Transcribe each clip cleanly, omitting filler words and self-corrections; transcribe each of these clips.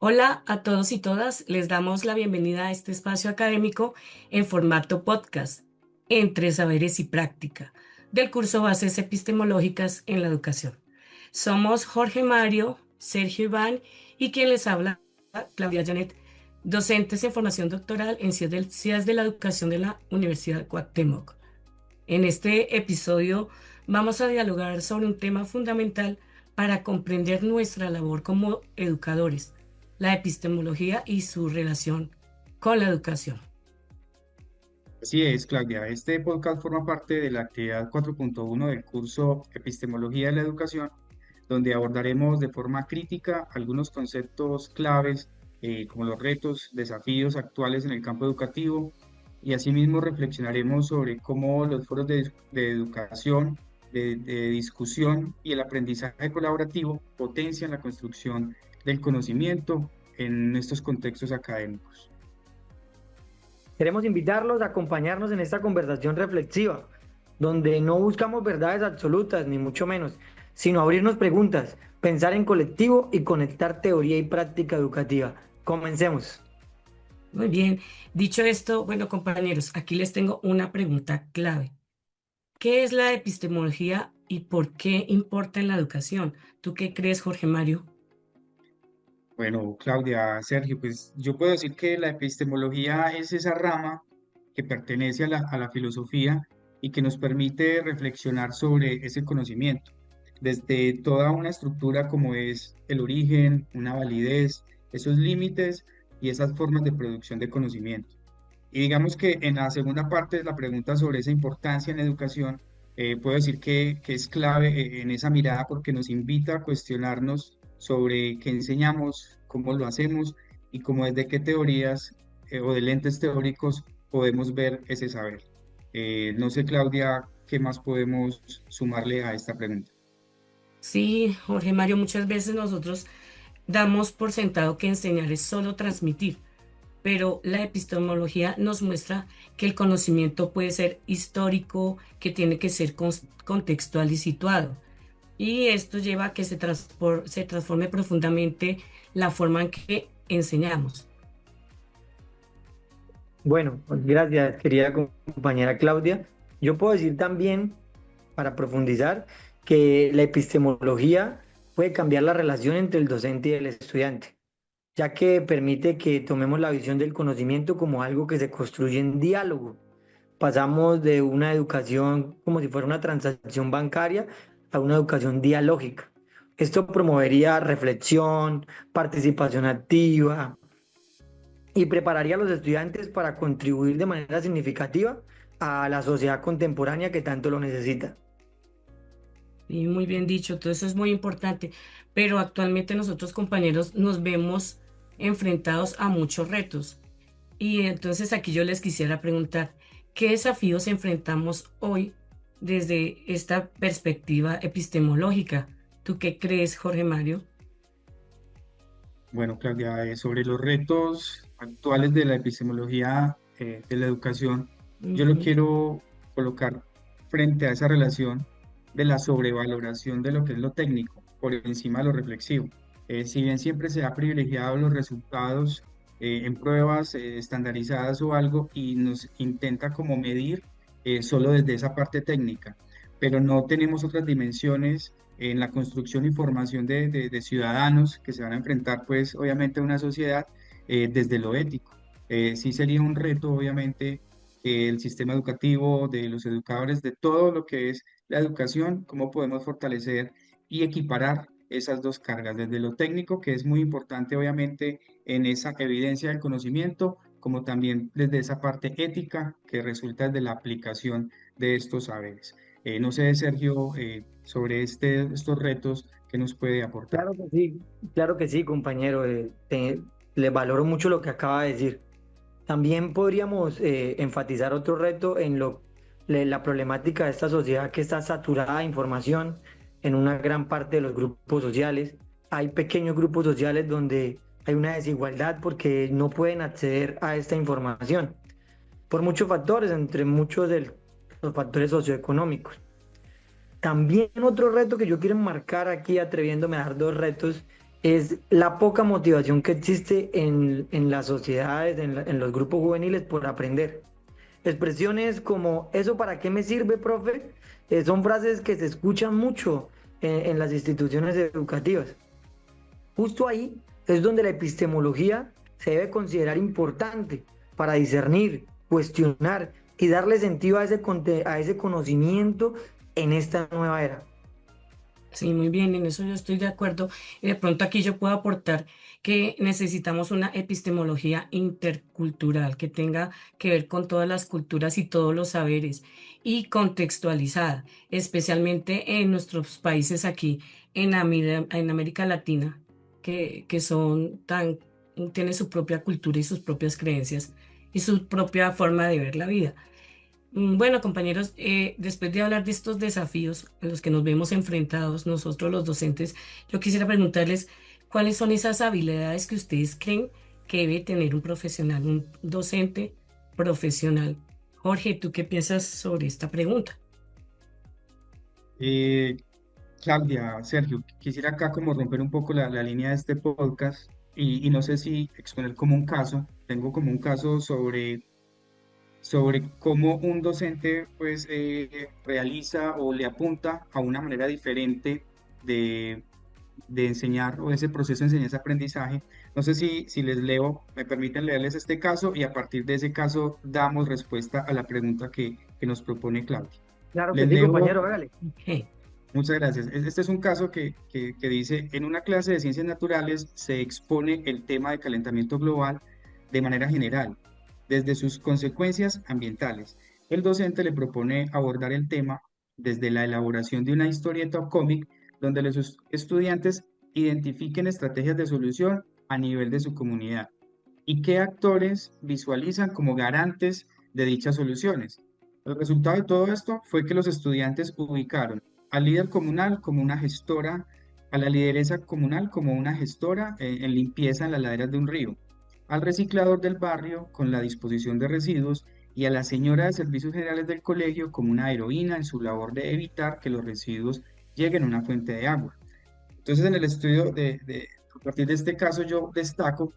Hola a todos y todas, les damos la bienvenida a este espacio académico en formato podcast, entre saberes y práctica, del curso Bases Epistemológicas en la Educación. Somos Jorge Mario, Sergio Iván y quien les habla, Claudia Janet, docentes en formación doctoral en Ciencias de la Educación de la Universidad Cuauhtémoc. En este episodio vamos a dialogar sobre un tema fundamental para comprender nuestra labor como educadores, la epistemología y su relación con la educación. Así es, Claudia. Este podcast forma parte de la actividad 4.1 del curso Epistemología de la Educación, donde abordaremos de forma crítica algunos conceptos claves, como los retos, desafíos actuales en el campo educativo, y asimismo reflexionaremos sobre cómo los foros de educación, de discusión y el aprendizaje colaborativo potencian la construcción del conocimiento en estos contextos académicos. Queremos invitarlos a acompañarnos en esta conversación reflexiva, donde no buscamos verdades absolutas, ni mucho menos, sino abrirnos preguntas, pensar en colectivo y conectar teoría y práctica educativa. Comencemos. Muy bien, dicho esto, bueno compañeros, aquí les tengo una pregunta clave. ¿Qué es la epistemología y por qué importa en la educación? ¿Tú qué crees, Jorge Mario? Bueno, Claudia, Sergio, pues yo puedo decir que la epistemología es esa rama que pertenece a la filosofía y que nos permite reflexionar sobre ese conocimiento, desde toda una estructura como es el origen, una validez, esos límites y esas formas de producción de conocimiento. Y digamos que en la segunda parte de la pregunta sobre esa importancia en la educación, puedo decir que es clave en esa mirada porque nos invita a cuestionarnos sobre qué enseñamos, cómo lo hacemos y cómo desde qué teorías o de lentes teóricos podemos ver ese saber. No sé, Claudia, qué más podemos sumarle a esta pregunta. Sí, Jorge Mario, muchas veces nosotros damos por sentado que enseñar es solo transmitir, pero la epistemología nos muestra que el conocimiento puede ser histórico, que tiene que ser contextual y situado. Y esto lleva a que se transforme profundamente la forma en que enseñamos. Bueno, gracias, querida compañera Claudia. Yo puedo decir también, para profundizar, que la epistemología puede cambiar la relación entre el docente y el estudiante, ya que permite que tomemos la visión del conocimiento como algo que se construye en diálogo. Pasamos de una educación como si fuera una transacción bancaria a una educación dialógica. Esto promovería reflexión, participación activa y prepararía a los estudiantes para contribuir de manera significativa a la sociedad contemporánea que tanto lo necesita. Y muy bien dicho, todo eso es muy importante, pero actualmente nosotros compañeros nos vemos enfrentados a muchos retos. Y entonces aquí yo les quisiera preguntar, ¿qué desafíos enfrentamos hoy desde esta perspectiva epistemológica? ¿Tú qué crees, Jorge Mario? Bueno, Claudia, sobre los retos actuales de la epistemología de la educación, yo lo Ujú. quiero colocar frente a esa relación de la sobrevaloración de lo que es lo técnico por encima de lo reflexivo. Si bien siempre se ha privilegiado los resultados en pruebas estandarizadas o algo y nos intenta como medir solo desde esa parte técnica, pero no tenemos otras dimensiones en la construcción y formación de ciudadanos que se van a enfrentar, pues, obviamente a una sociedad desde lo ético. Sí sería un reto, obviamente, el sistema educativo, de los educadores, de todo lo que es la educación, cómo podemos fortalecer y equiparar esas dos cargas, desde lo técnico, que es muy importante, obviamente, en esa evidencia del conocimiento, como también desde esa parte ética que resulta de la aplicación de estos saberes. No sé, Sergio, sobre estos retos que nos puede aportar. Claro que sí, compañero. Le valoro mucho lo que acaba de decir. También podríamos enfatizar otro reto en la problemática de esta sociedad que está saturada de información en una gran parte de los grupos sociales. Hay pequeños grupos sociales donde hay una desigualdad porque no pueden acceder a esta información por muchos factores, entre muchos de los factores socioeconómicos. También otro reto que yo quiero marcar aquí, atreviéndome a dar dos retos, es la poca motivación que existe en las sociedades, en los grupos juveniles por aprender. Expresiones como ¿eso para qué me sirve, profe? Son frases que se escuchan mucho en las instituciones educativas. Justo ahí es donde la epistemología se debe considerar importante para discernir, cuestionar y darle sentido a ese conocimiento en esta nueva era. Sí, muy bien, en eso yo estoy de acuerdo. Y de pronto aquí yo puedo aportar que necesitamos una epistemología intercultural que tenga que ver con todas las culturas y todos los saberes y contextualizada, especialmente en nuestros países aquí en América Latina, que son tienen su propia cultura y sus propias creencias y su propia forma de ver la vida. Bueno, compañeros, después de hablar de estos desafíos a los que nos vemos enfrentados nosotros los docentes, yo quisiera preguntarles cuáles son esas habilidades que ustedes creen que debe tener un profesional, un docente profesional. Jorge, ¿tú qué piensas sobre esta pregunta? Eh, Claudia, Sergio, quisiera acá como romper un poco la línea de este podcast y no sé si exponer como un caso. Tengo como un caso sobre cómo un docente pues realiza o le apunta a una manera diferente de, de enseñar o ese proceso de enseñanza-aprendizaje. No sé si les leo, me permiten leerles este caso y a partir de ese caso damos respuesta a la pregunta que nos propone Claudia. Claro que Les sí, leo. compañero, hágale. Ok, Muchas gracias. Este es un caso que dice, en una clase de ciencias naturales se expone el tema de calentamiento global de manera general, desde sus consecuencias ambientales. El docente le propone abordar el tema desde la elaboración de una historieta o cómic donde los estudiantes identifiquen estrategias de solución a nivel de su comunidad y qué actores visualizan como garantes de dichas soluciones. El resultado de todo esto fue que los estudiantes ubicaron al líder comunal como una gestora, a la lideresa comunal como una gestora en limpieza en las laderas de un río, al reciclador del barrio con la disposición de residuos y a la señora de servicios generales del colegio como una heroína en su labor de evitar que los residuos lleguen a una fuente de agua. Entonces, en el estudio a partir de este caso, yo destaco,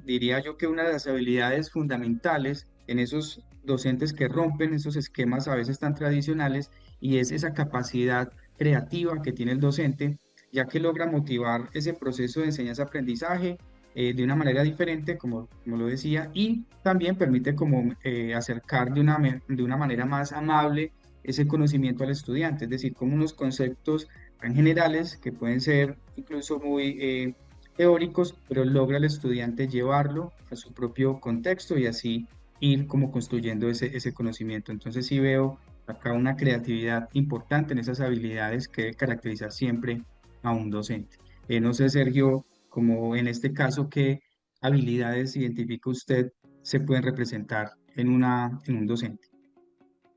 diría yo que una de las habilidades fundamentales en esos docentes que rompen esos esquemas a veces tan tradicionales y es esa capacidad creativa que tiene el docente, ya que logra motivar ese proceso de enseñanza-aprendizaje de una manera diferente, como lo decía, y también permite como acercar de una manera más amable ese conocimiento al estudiante, es decir, como unos conceptos tan generales que pueden ser incluso muy teóricos, pero logra el estudiante llevarlo a su propio contexto y así ir como construyendo ese conocimiento. Entonces sí veo acá una creatividad importante en esas habilidades que debe caracterizar siempre a un docente. No sé, Sergio, como en este caso, ¿qué habilidades identifica usted se pueden representar en un docente?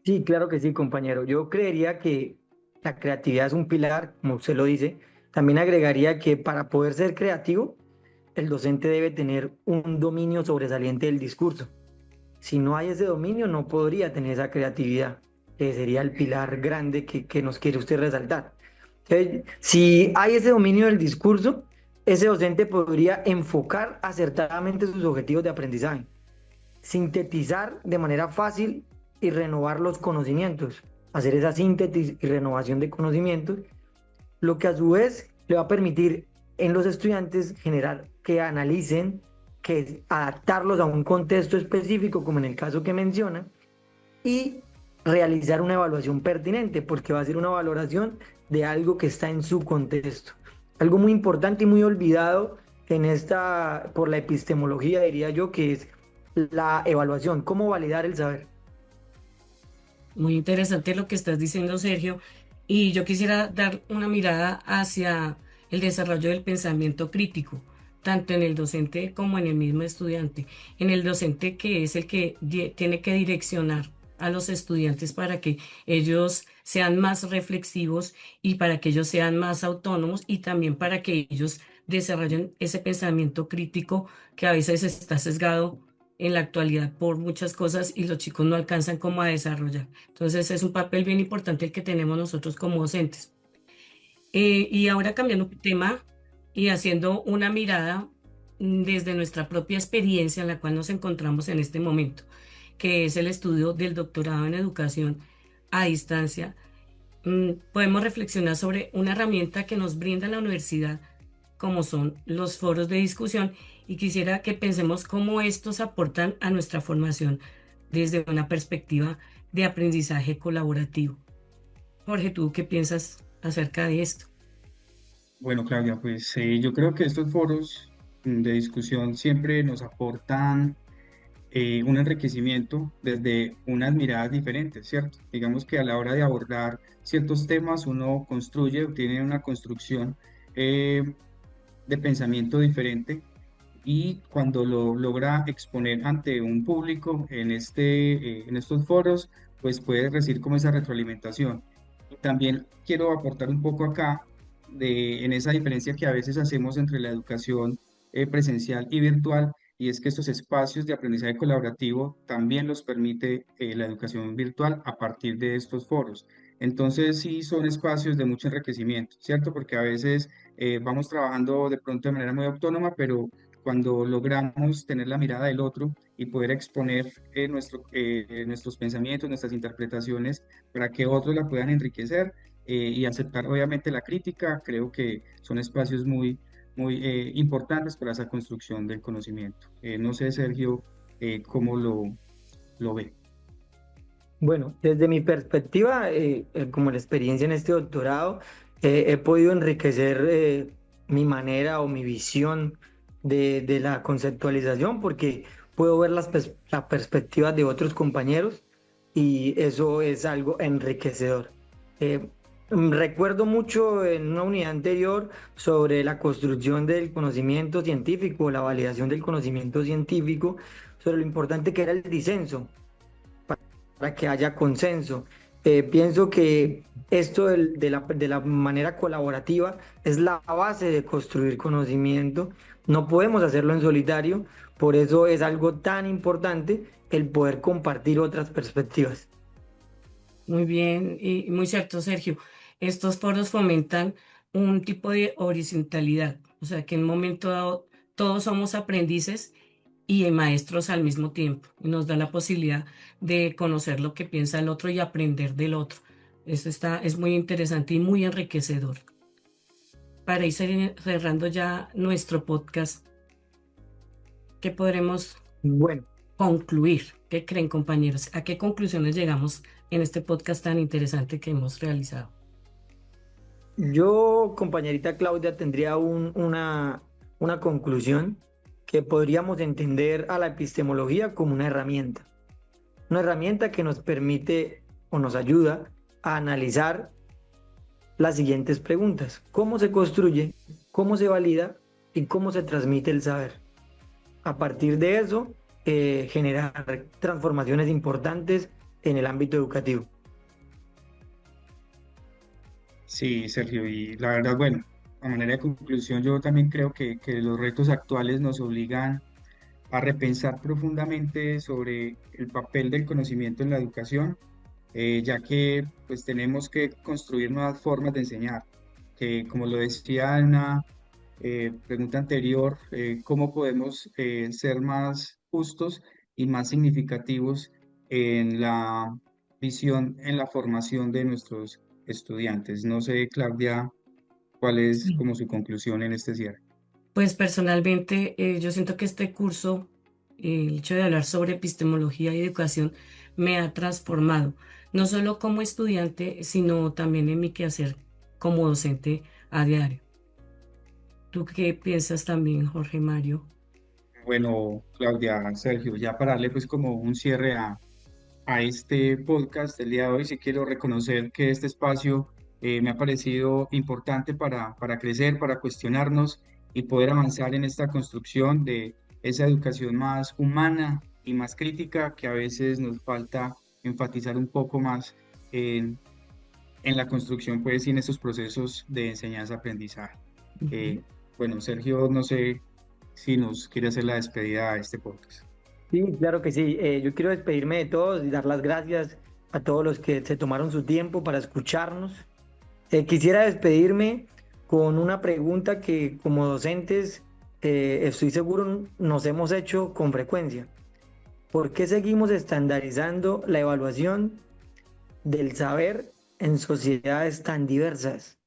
Sí, claro que sí, compañero. Yo creería que la creatividad es un pilar, como usted lo dice. También agregaría que para poder ser creativo, el docente debe tener un dominio sobresaliente del discurso. Si no hay ese dominio, no podría tener esa creatividad, que sería el pilar grande que nos quiere usted resaltar. Entonces, si hay ese dominio del discurso, ese docente podría enfocar acertadamente sus objetivos de aprendizaje, sintetizar de manera fácil y renovar los conocimientos, hacer esa síntesis y renovación de conocimientos, lo que a su vez le va a permitir en los estudiantes generar que analicen, que adaptarlos a un contexto específico, como en el caso que menciona, y realizar una evaluación pertinente, porque va a ser una valoración de algo que está en su contexto. Algo muy importante y muy olvidado en esta, por la epistemología, diría yo, que es la evaluación, cómo validar el saber. muy interesante lo que estás diciendo, Sergio. Y yo quisiera dar una mirada hacia el desarrollo del pensamiento crítico, tanto en el docente como en el mismo estudiante. En el docente que es el que tiene que direccionar a los estudiantes para que ellos sean más reflexivos y para que ellos sean más autónomos y también para que ellos desarrollen ese pensamiento crítico que a veces está sesgado en la actualidad por muchas cosas y los chicos no alcanzan como a desarrollar. Entonces es un papel bien importante el que tenemos nosotros como docentes. Y ahora cambiando de tema, y haciendo una mirada desde nuestra propia experiencia en la cual nos encontramos en este momento, que es el estudio del doctorado en educación a distancia. Podemos reflexionar sobre una herramienta que nos brinda la universidad, como son los foros de discusión, y quisiera que pensemos cómo estos aportan a nuestra formación desde una perspectiva de aprendizaje colaborativo. Jorge, ¿tú qué piensas acerca de esto? Bueno, Claudia, pues yo creo que estos foros de discusión siempre nos aportan un enriquecimiento desde unas miradas diferentes, ¿cierto? Digamos que a la hora de abordar ciertos temas uno construye o tiene una construcción eh, de pensamiento diferente y cuando lo logra exponer ante un público en estos foros, pues puede recibir como esa retroalimentación. Y también quiero aportar un poco acá en esa diferencia que a veces hacemos entre la educación presencial y virtual, y es que estos espacios de aprendizaje colaborativo también los permite la educación virtual a partir de estos foros. Entonces sí son espacios de mucho enriquecimiento, ¿cierto? Porque a veces vamos trabajando de pronto de manera muy autónoma, pero cuando logramos tener la mirada del otro y poder exponer nuestros pensamientos, nuestras interpretaciones, para que otros la puedan enriquecer y aceptar obviamente la crítica, creo que son espacios muy importantes para esa construcción del conocimiento. No sé, Sergio, cómo lo ve. Bueno, desde mi perspectiva, como la experiencia en este doctorado, he podido enriquecer mi manera o mi visión de la conceptualización porque puedo ver las perspectivas de otros compañeros y eso es algo enriquecedor. Eh, Recuerdo mucho en una unidad anterior sobre la construcción del conocimiento científico, la validación del conocimiento científico, sobre lo importante que era el disenso para que haya consenso. Pienso que esto de la manera colaborativa es la base de construir conocimiento. No podemos hacerlo en solitario, por eso es algo tan importante el poder compartir otras perspectivas. Muy bien y muy cierto, Sergio. Estos foros fomentan un tipo de horizontalidad, o sea que en un momento dado todos somos aprendices y maestros al mismo tiempo. Y nos da la posibilidad de conocer lo que piensa el otro y aprender del otro. Es muy interesante y muy enriquecedor. Para ir cerrando ya nuestro podcast, ¿qué podremos Bueno, concluir? ¿Qué creen, compañeros? ¿A qué conclusiones llegamos en este podcast tan interesante que hemos realizado? yo, compañerita Claudia, tendría una conclusión que podríamos entender a la epistemología como una herramienta que nos permite o nos ayuda a analizar las siguientes preguntas: ¿cómo se construye, cómo se valida y cómo se transmite el saber? A partir de eso, generar transformaciones importantes en el ámbito educativo. Sí, Sergio, y la verdad, bueno, a manera de conclusión, yo también creo que los retos actuales nos obligan a repensar profundamente sobre el papel del conocimiento en la educación, ya que pues tenemos que construir nuevas formas de enseñar, que como lo decía en una pregunta anterior, cómo podemos ser más justos y más significativos en la visión, en la formación de nuestros estudiantes. No sé, Claudia, cuál es Sí. como su conclusión en este cierre. Pues personalmente yo siento que este curso, el hecho de hablar sobre epistemología y educación, me ha transformado, no solo como estudiante, sino también en mi quehacer como docente a diario. ¿Tú qué piensas también, Jorge Mario? Bueno, Claudia, Sergio, ya para darle pues como un cierre a este podcast del día de hoy, sí quiero reconocer que este espacio me ha parecido importante para crecer, para cuestionarnos y poder avanzar en esta construcción de esa educación más humana y más crítica que a veces nos falta enfatizar un poco más en, en la construcción, pues, y en estos procesos de enseñanza-aprendizaje. Ujú. Eh, bueno, Sergio, no sé si nos quiere hacer la despedida a este podcast. Sí, claro que sí. Yo quiero despedirme de todos y dar las gracias a todos los que se tomaron su tiempo para escucharnos. Quisiera despedirme con una pregunta que como docentes estoy seguro nos hemos hecho con frecuencia. ¿Por qué seguimos estandarizando la evaluación del saber en sociedades tan diversas?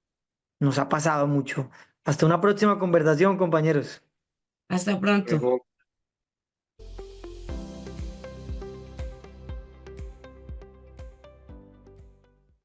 Nos ha pasado mucho. Hasta una próxima conversación, compañeros. Hasta pronto. Luego